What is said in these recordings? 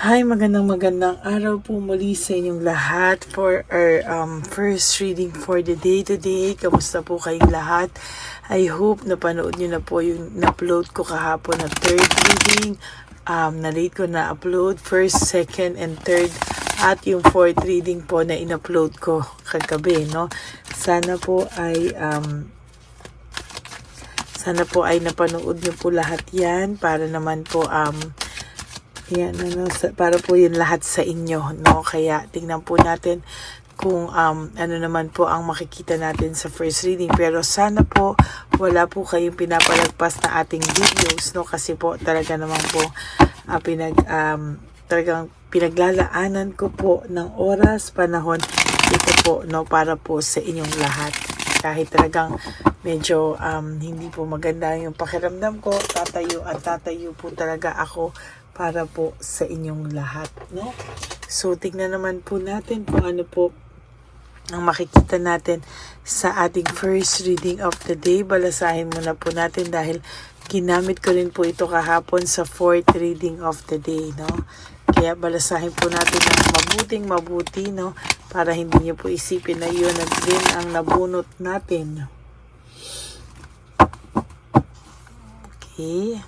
Hi, magandang araw po muli sa inyong lahat for our first reading for the day today. Kamusta po kayong lahat? I hope napanood nyo na po yung na-upload ko kahapon na third reading. Na-late ko na-upload first, second, and third. At yung fourth reading po na in-upload ko kagabi, no? Sana po ay napanood nyo po lahat yan para naman po yan, para po yun lahat sa inyo, no? Kaya tingnan po natin kung ano naman po ang makikita natin sa first reading. Pero sana po wala po kayong pinapalagpas na ating videos, no? Kasi po talaga naman po talagang pinaglalaanan ko po ng oras, panahon ito po, no? Para po sa inyong lahat. Kahit talagang medyo hindi po maganda yung pakiramdam ko, tatayo po talaga ako para po sa inyong lahat, no? So, tignan naman po natin kung ano po ang makikita natin sa ating first reading of the day. Balasahin muna po natin dahil ginamit ko rin po ito kahapon sa fourth reading of the day, no? Kaya balasahin po natin ng mabuti, no? Para hindi niyo po isipin na yun at din ang nabunot natin. Okay.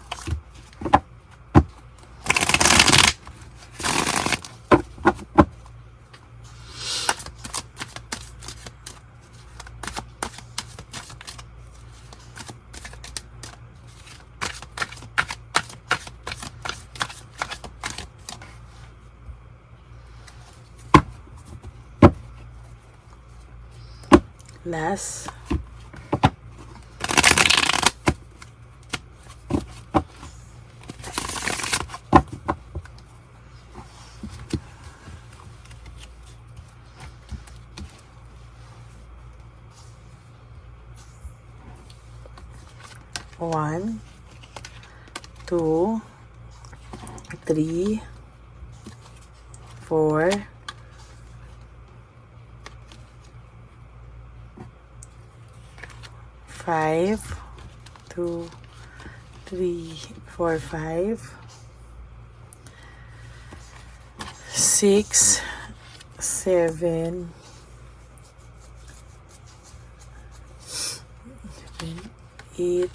Last. One, two, three, four, five, 2, 3, 4, 5, 6, 7, 8,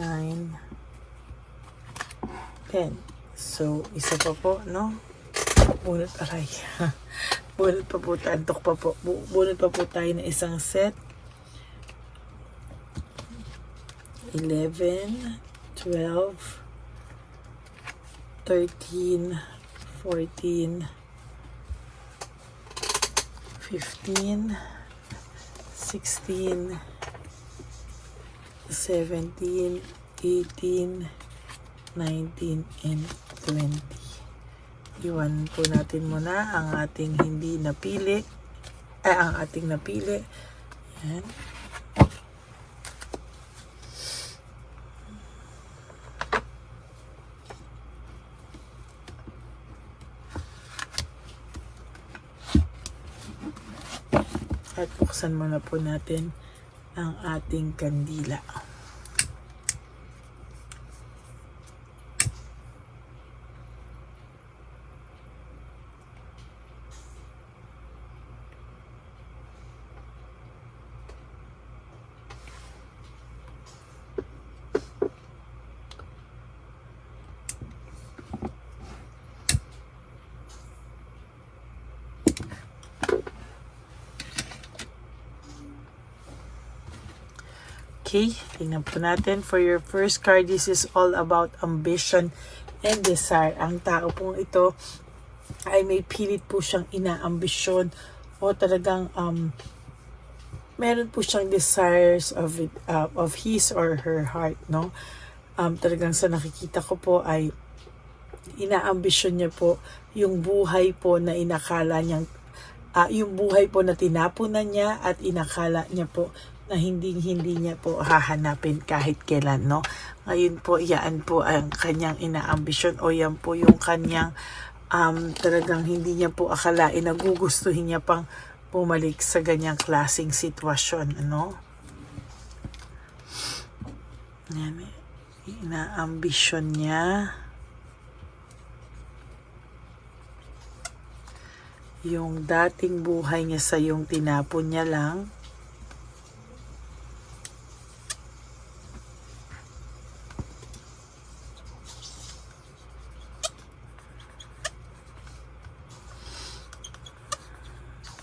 9, 10. So, isa pa po, no? Bunot aray. Bunot pa po tayo. Antok pa po. Bunot pa po tayo ng isang set. 11, 12, 13, 14, 15, 16, 17, 18, 19, and 20. Iwan po natin muna ang ating hindi napili. Ang ating napili. Yan. At buksan muna po natin ang ating kandila. Okay, tingnan po natin. For your first card, this is all about ambition and desire. Ang tao pong ito ay may pilit po siyang inaambisyon o talagang meron po siyang desires of his or her heart, no? Talagang sa nakikita ko po ay inaambisyon niya po yung buhay po na inakala niyang yung buhay po na tinapunan niya at inakala niya po na hindi niya po hahanapin kahit kailan, no? Ngayon po, yan po ang kanyang inaambisyon o yan po yung kanyang talagang hindi niya po akalain na gugustuhin niya pang bumalik sa ganyang klaseng sitwasyon, ano? Yan, inaambisyon niya. yung dating buhay niya sa yung tinapon niya lang.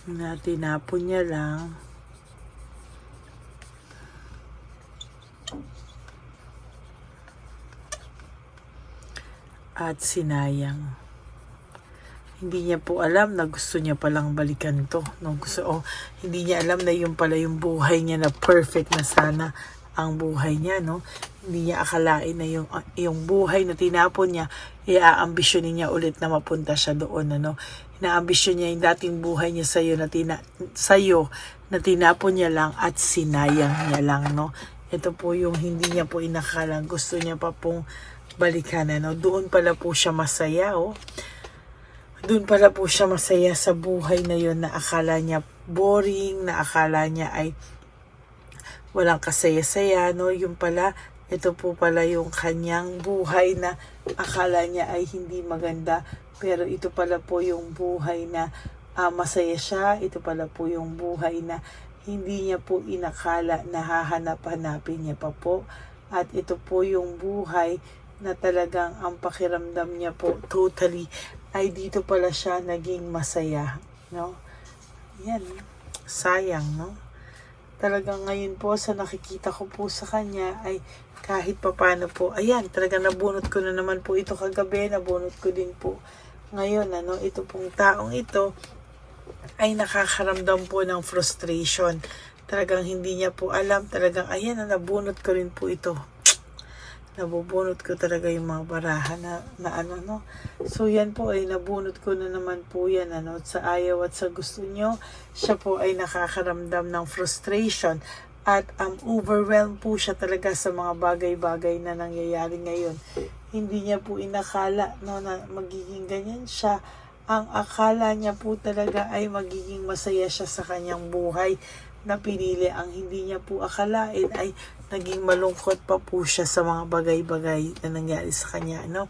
Na tinapon niya lang. At sinayang. Hindi niya po alam na gusto niya palang balikan to. No? Hindi niya alam na yung pala yung buhay niya na perfect na sana ang buhay niya. No? Hindi niya akalain na yung buhay na tinapon niya, iaambisyonin niya ulit na mapunta siya doon. Ano? Inaambisyon niya yung dating buhay niya sa'yo na tinapon niya lang at sinayang niya lang. No? Ito po yung hindi niya po inakala. Gusto niya pa pong balikan. Ano? Doon pala po siya masaya. Oh. Doon pala po siya masaya sa buhay na yon na akala niya boring, na akala niya ay walang kasaya-saya, no? Yung pala, ito po pala yung kanyang buhay na akala niya ay hindi maganda, pero ito pala po yung buhay na masaya siya. Ito pala po yung buhay na hindi niya po inakala na hahanap-hanapin niya pa po. At ito po yung buhay na talagang ang pakiramdam niya po totally ay dito pala siya naging masaya, no? Yan, sayang, no? Talagang ngayon po sa nakikita ko po sa kanya ay kahit papano po, ayan, talagang nabunot ko na naman po ito kagabi, nabunot ko din po ngayon, ano? Ito pong taong ito ay nakakaramdam po ng frustration. Talagang hindi niya po alam, talagang ayan, nabunot ko rin po ito. Nabubunot ko talaga yung mga baraha na ano, no. So, yan po ay nabunot ko na naman po yan, ano. At sa ayaw at sa gusto nyo, siya po ay nakakaramdam ng frustration. At overwhelmed po siya talaga sa mga bagay-bagay na nangyayari ngayon. Hindi niya po inakala, no, na magiging ganyan siya. Ang akala niya po talaga ay magiging masaya siya sa kanyang buhay na pinili. Ang hindi niya po akalain ay naging malungkot pa po siya sa mga bagay-bagay na nangyari sa kanya, no?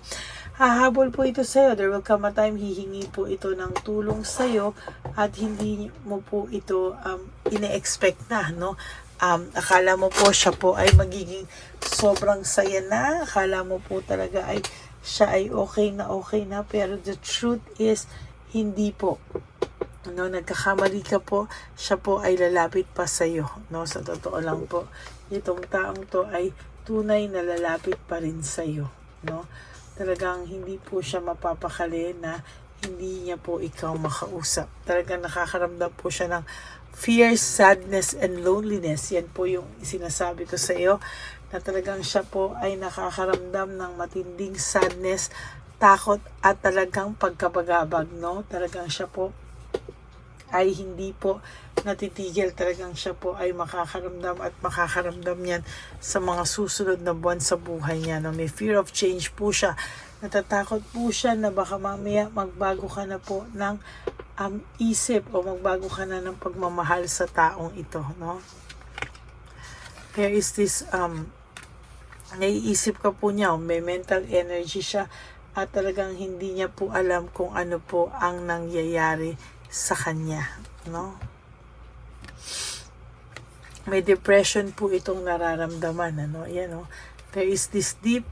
Hahabol po ito sa'yo. There will come a time, hihingi po ito ng tulong sa'yo at hindi mo po ito ine-expect na, no? Akala mo po siya po ay magiging sobrang saya na. Akala mo po talaga ay siya ay okay na. Pero the truth is, hindi po. No, nagkakamali ka po, siya po ay lalapit pa sa iyo, no? Sa totoo lang po, itong taong to ay tunay na lalapit pa rin sa iyo, no? Talagang hindi po siya mapapakali na hindi niya po ikaw makausap. Talagang nakakaramdam po siya ng fear, sadness, and loneliness. Yan po yung sinasabi ko sa iyo, na talagang siya po ay nakakaramdam ng matinding sadness, takot, at talagang pagkabagabag, no? Talagang siya po ay hindi po natitigil. Talagang siya po ay makakaramdam yan sa mga susunod na buwan sa buhay niya. No? May fear of change po siya. Natatakot po siya na baka mamaya magbago ka na po ng isip o magbago ka na ng pagmamahal sa taong ito. No? There is this, naiisip ka po niya, may mental energy siya at talagang hindi niya po alam kung ano po ang nangyayari sa kanya, no? May depression po itong nararamdaman, ano? Ayan, no? There is this deep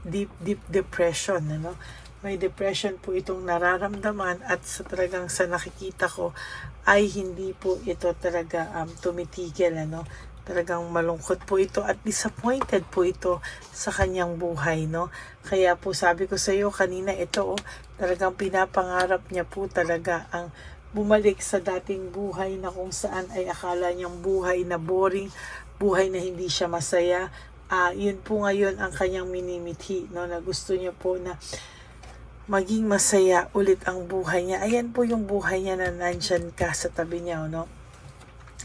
depression, ano? May depression po itong nararamdaman at talagang sa nakikita ko ay hindi po ito talaga tumitigil, ano? Talagang malungkot po ito at disappointed po ito sa kanyang buhay, no? Kaya po sabi ko sa iyo kanina, ito, talagang pinapangarap niya po talaga ang bumalik sa dating buhay na kung saan ay akala niyang buhay na boring, buhay na hindi siya masaya. Yun po ngayon ang kanyang minimithi, no, na gusto niya po na maging masaya ulit ang buhay niya. Ayan po yung buhay niya na nandyan ka sa tabi niya, no.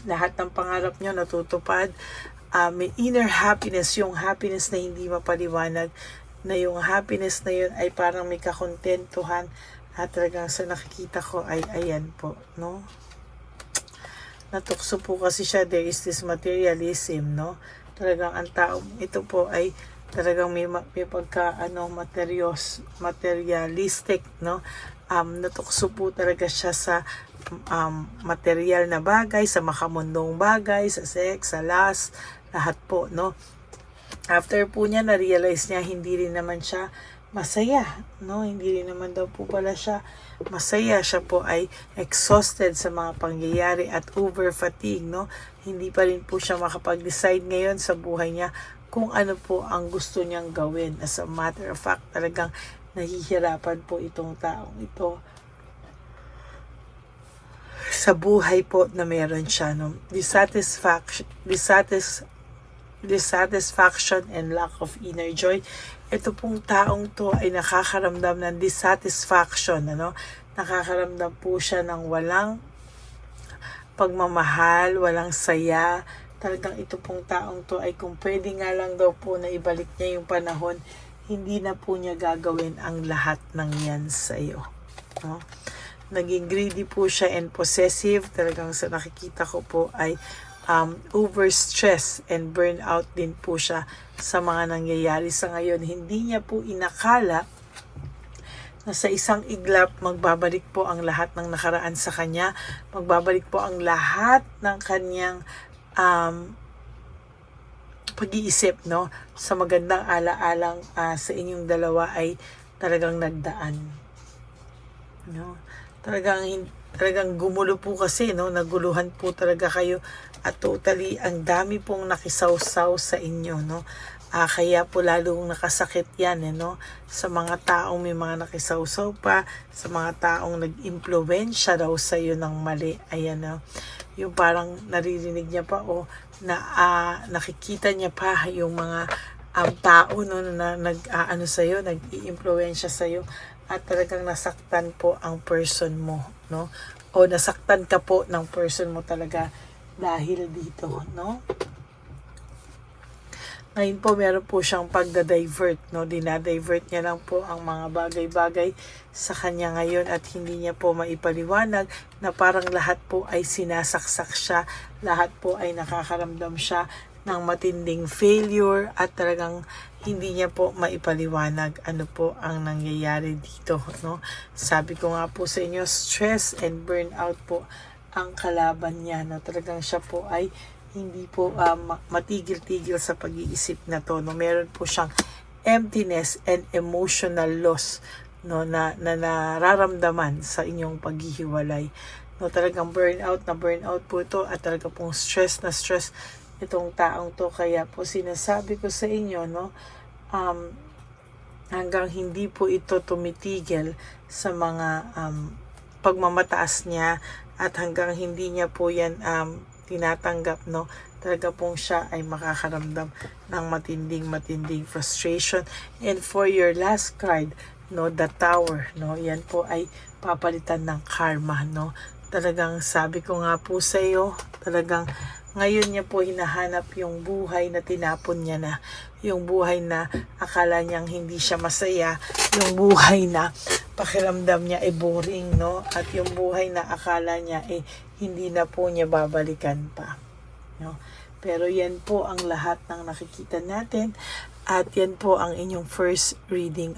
Lahat ng pangarap niya natutupad. May inner happiness, yung happiness na hindi mapaliwanag, na yung happiness na yun ay parang may kakontentuhan. At talagang sa nakikita ko ay ayan po, no? Natukso po kasi siya, there is this materialism, no? Talagang ang tao, ito po ay talagang may pagka, materialistic, no? Natukso po talaga siya sa material na bagay, sa makamundong bagay, sa sex, sa lust, lahat po, no? After po niya, na-realize niya, hindi rin naman siya masaya, no? Hindi rin naman daw po pala siya masaya. Siya po ay exhausted sa mga pangyayari at over fatigue, no? Hindi pa rin po siya makapag-decide ngayon sa buhay niya kung ano po ang gusto niyang gawin. As a matter of fact, talagang nahihirapan po itong taong ito sa buhay po na meron siya, no? Dissatisfaction and lack of inner joy. Ito pong taong to ay nakakaramdam ng dissatisfaction, ano? Nakakaramdam po siya ng walang pagmamahal, walang saya. Talagang ito pong taong to ay kung pwede nga lang daw po na ibalik niya yung panahon, hindi na po niya gagawin ang lahat ng yan sa iyo, no? Naging greedy po siya and possessive. Talagang sa nakikita ko po ay overstress and burnout din po siya sa mga nangyayari sa ngayon. Hindi niya po inakala na sa isang iglap magbabalik po ang lahat ng nakaraan sa kanya. Magbabalik po ang lahat ng kanyang pag-iisip, no? Sa magandang ala-alang sa inyong dalawa ay talagang nagdaan, no? Talagang gumulo po kasi, no? Naguluhan po talaga kayo at totally ang dami pong nakisawsaw sa inyo, no? Kaya po lalong nakasakit yan, no? Sa mga taong may mga nakisawsaw pa, sa mga taong nag-impluwensya daw sa iyo ng mali. Ayan, no? Yung parang naririnig niya pa o nakikita niya pa yung mga tao, no, na sa iyo, nag-i-impluwensya sa iyo. At talagang nasaktan po ang person mo, no? O nasaktan ka po ng person mo talaga dahil dito, no? Ngayon po, meron po siyang pagda-divert, no? Dinadivert niya lang po ang mga bagay-bagay sa kanya ngayon at hindi niya po maipaliwanag na parang lahat po ay sinasaksak siya, lahat po ay nakakaramdam siya ng matinding failure at talagang hindi niya po maipaliwanag ano po ang nangyayari dito, no? Sabi ko nga po sa inyo, stress and burnout po ang kalaban niya, no? Talagang siya po ay hindi po matigil-tigil sa pag-iisip na to, no? Meron po siyang emptiness and emotional loss, no, na nararamdaman sa inyong paghihiwalay, no? Talagang burnout po ito at talaga pong stress na stress itong taong to. Kaya po sinasabi ko sa inyo, no, hanggang hindi po ito tumitigil sa mga pagmamataas niya at hanggang hindi niya po yan tinatanggap, no, talaga pong siya ay makakaramdam ng matinding frustration. And for your last card, no, the Tower, no, yan po ay papalitan ng karma, no? Talagang sabi ko nga po sa iyo, talagang ngayon niya po hinahanap yung buhay na tinapon niya na, yung buhay na akala niyang hindi siya masaya, yung buhay na pakiramdam niya ay boring, no? At yung buhay na akala niya hindi na po niya babalikan pa, no? Pero yan po ang lahat ng nakikita natin at yan po ang inyong first reading.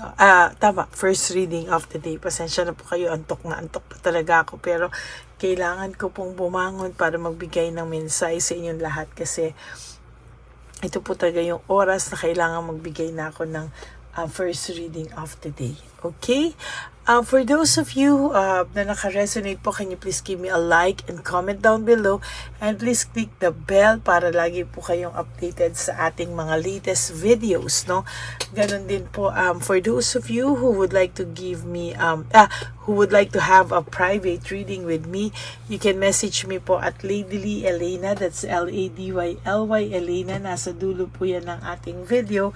First reading of the day. Pasensya na po kayo, antok pa talaga ako, pero kailangan ko pong bumangon para magbigay ng mensahe sa inyong lahat kasi ito po talaga yung oras na kailangan magbigay na ako ng first reading of the day. Okay? For those of you na naka-resonate po, can you please give me a like and comment down below and please click the bell para lagi po kayong updated sa ating mga latest videos, no? Ganon din po for those of you who would like to give me who would like to have a private reading with me, you can message me po at Ladyly Elena, that's Ladyly Elena, nasa dulo po yan ng ating video.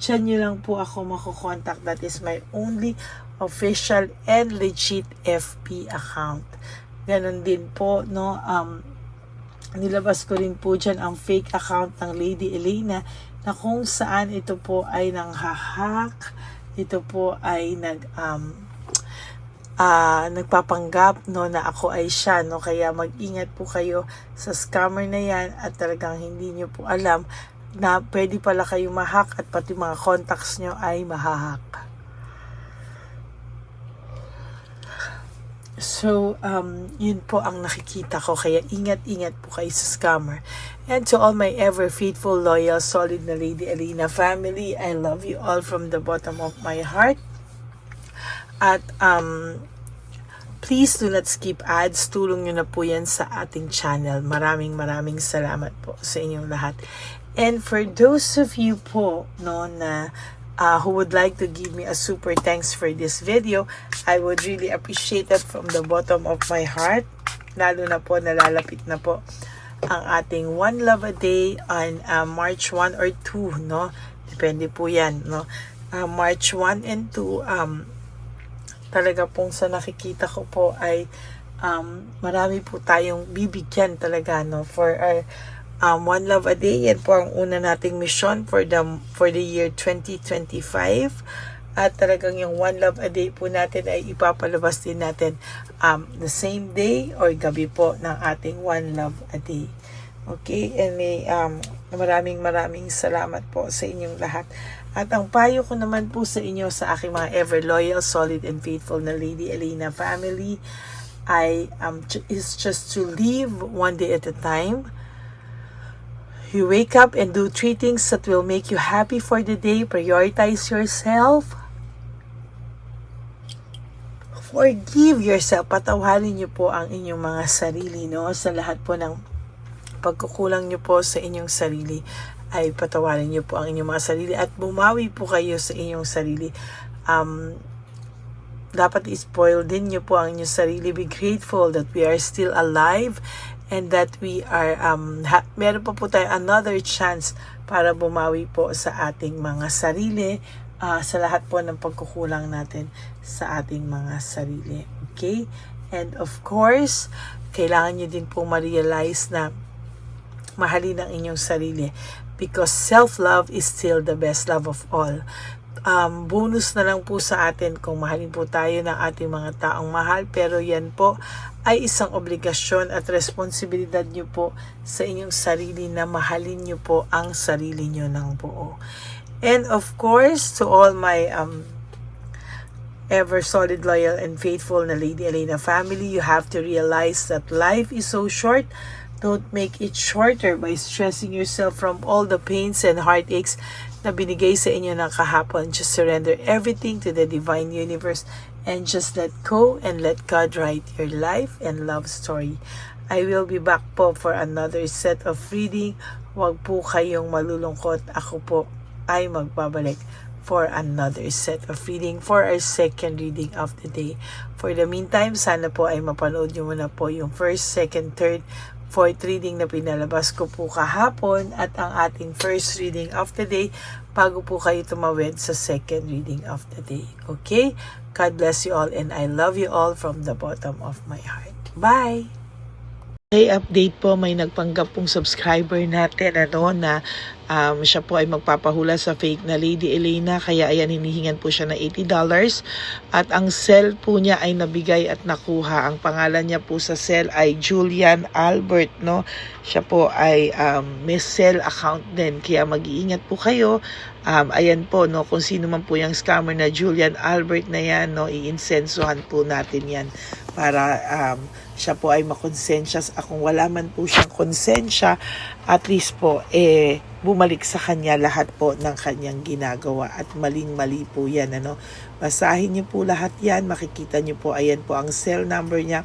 Diyan nyo lang po ako makukontak. That is my only official and legit FB account. Ganon din po, no, nilabas ko rin po dyan ang fake account ng Lady Elena na kung saan ito po ay nanghahack, ito po ay nagpapanggap, no, na ako ay siya, no? Kaya mag-ingat po kayo sa scammer na yan at talagang hindi nyo po alam na pwede pala kayo ma-hack at pati mga contacts nyo ay ma-hack. So, yun po ang nakikita ko. Kaya ingat-ingat po kayo sa scammer. And to all my ever faithful, loyal, solid na Lady Alina family, I love you all from the bottom of my heart. At please do not skip ads. Tulong nyo na po yan sa ating channel. Maraming salamat po sa inyong lahat. And for those of you po no, na who would like to give me a super thanks for this video, I would really appreciate it from the bottom of my heart. Lalo na po, nalalapit na po ang ating One Love a Day on March 1 or 2, no? Depende po yan, no? March 1 and 2, talaga pong sa nakikita ko po ay marami po tayong bibigyan talaga, no? For our One Love a Day, yan po ang una nating mission for the year 2025. At talagang yung One Love a Day po natin ay ipapalabas din natin the same day or gabi po ng ating One Love a Day. Okay? And may maraming salamat po sa inyong lahat. At ang payo ko naman po sa inyo, sa aking mga ever loyal, solid, and faithful na Lady Alina family, is just to live one day at a time. You wake up and do 3 things that will make you happy for the day. Prioritize yourself. Forgive yourself. Patawarin niyo po ang inyong mga sarili, no? Sa lahat po ng pagkukulang niyo po sa inyong sarili, ay patawarin niyo po ang inyong mga sarili at bumawi po kayo sa inyong sarili. Dapat i-spoil din niyo po ang inyong sarili. Be grateful that we are still alive and that we are meron pa po tayo another chance para bumawi po sa ating mga sarili, sa lahat po ng pagkukulang natin sa ating mga sarili. Okay? And of course, kailangan nyo din po ma-realize na mahalin ang inyong sarili, because self-love is still the best love of all. Bonus na lang po sa atin kung mahalin po tayo ng ating mga taong mahal, pero yan po ay isang obligasyon at responsibilidad nyo po sa inyong sarili na mahalin nyo po ang sarili nyo ng buo. And of course, to all my ever solid, loyal, and faithful na Lady Alina family, you have to realize that life is so short. Don't make it shorter by stressing yourself from all the pains and heartaches na binigay sa inyo ng kahapon. Just surrender everything to the divine universe and just let go and let God write your life and love story. I will be back po for another set of reading. Huwag po kayong malulungkot. Ako po ay magbabalik for another set of reading for our second reading of the day. For the meantime, sana po ay mapanood nyo muna po yung first, second, third, fourth reading na pinalabas ko po kahapon at ang ating first reading of the day bago po kayo tumawid sa second reading of the day. Okay? God bless you all and I love you all from the bottom of my heart. Bye! Hey, update po, may nagpanggap pong subscriber natin na siya po ay magpapahula sa fake na Lady Elena, kaya ayan, hinihingan po siya ng $80 at ang cell po niya ay nabigay at nakuha. Ang pangalan niya po sa cell ay Julian Albert, no? Siya po ay may cell account din, kaya mag-iingat po kayo. Ayan po, no, kung sino man po yung scammer na Julian Albert na yan, no, iinsensuhan po natin yan para siya po ay makonsensya. Kung wala man po siyang konsensya, at least po bumalik sa kanya lahat po ng kanyang ginagawa at maling-mali po yan, ano. Basahin niyo po lahat yan, makikita niyo po, ayan po ang cell number niya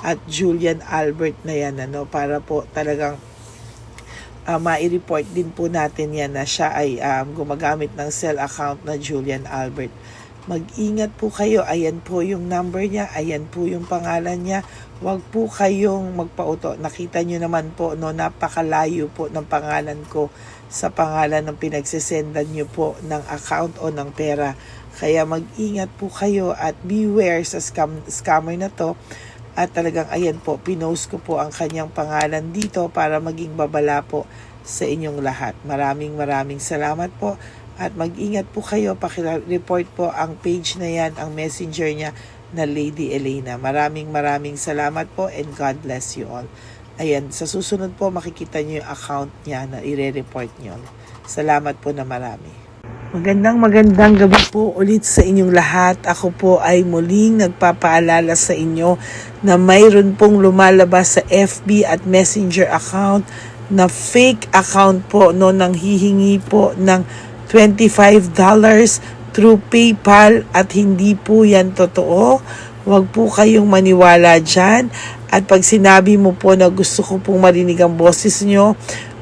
at Julian Albert na yan, ano, para po talagang mai-report din po natin yan na siya ay gumagamit ng cell account na Julian Albert. Mag-ingat po kayo. Ayan po yung number niya. Ayan po yung pangalan niya. Huwag po kayong magpauto. Nakita nyo naman po, no, napakalayo po ng pangalan ko sa pangalan ng pinagsesendan nyo po ng account o ng pera. Kaya mag-ingat po kayo at beware sa scammer na to. At talagang ayan po, pinost ko po ang kanyang pangalan dito para maging babala po sa inyong lahat. Maraming salamat po. At mag-ingat po kayo, paki-report po ang page na yan, ang messenger niya na Lady Elena. Maraming salamat po and God bless you all. Ayan, sa susunod po makikita niyo yung account niya na i-report niyo. Salamat po na marami. Magandang gabi po ulit sa inyong lahat. Ako po ay muling nagpapaalala sa inyo na mayroon pong lumalabas sa FB at Messenger account na fake account po no, nang hihingi po ng $25 through PayPal at hindi po yan totoo. Huwag po kayong maniwala dyan. At pag sinabi mo po na gusto ko pong marinig ang boses nyo,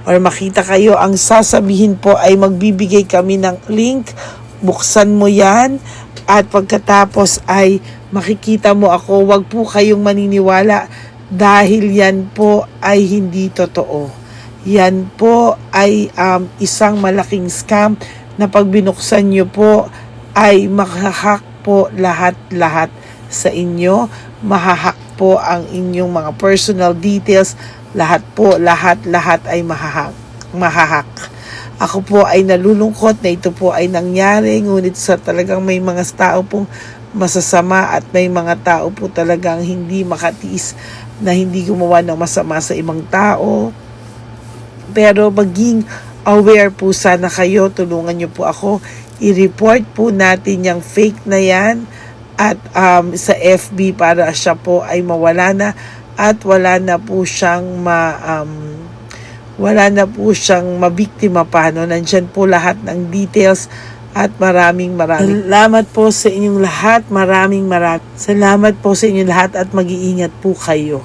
or makita kayo, ang sasabihin po ay magbibigay kami ng link, buksan mo yan, at pagkatapos ay makikita mo ako. Wag po kayong maniniwala dahil yan po ay hindi totoo. Yan po ay isang malaking scam na pag binuksan nyo po ay makahak po lahat-lahat sa inyo. Mahahak po ang inyong mga personal details. Lahat ay mahahak. Ako po ay nalulungkot na ito po ay nangyari, ngunit sa talagang may mga tao pong masasama at may mga tao po talagang hindi makatiis na hindi gumawa ng masama sa ibang tao. Pero maging aware po sana kayo, tulungan niyo po ako, i-report po natin yung fake na yan at sa FB para siya po ay mawala na. At wala na po siyang mabiktima pa, no? Nandyan po lahat ng details at maraming salamat po sa inyong lahat. Maraming salamat po sa inyong lahat at mag-iingat po kayo.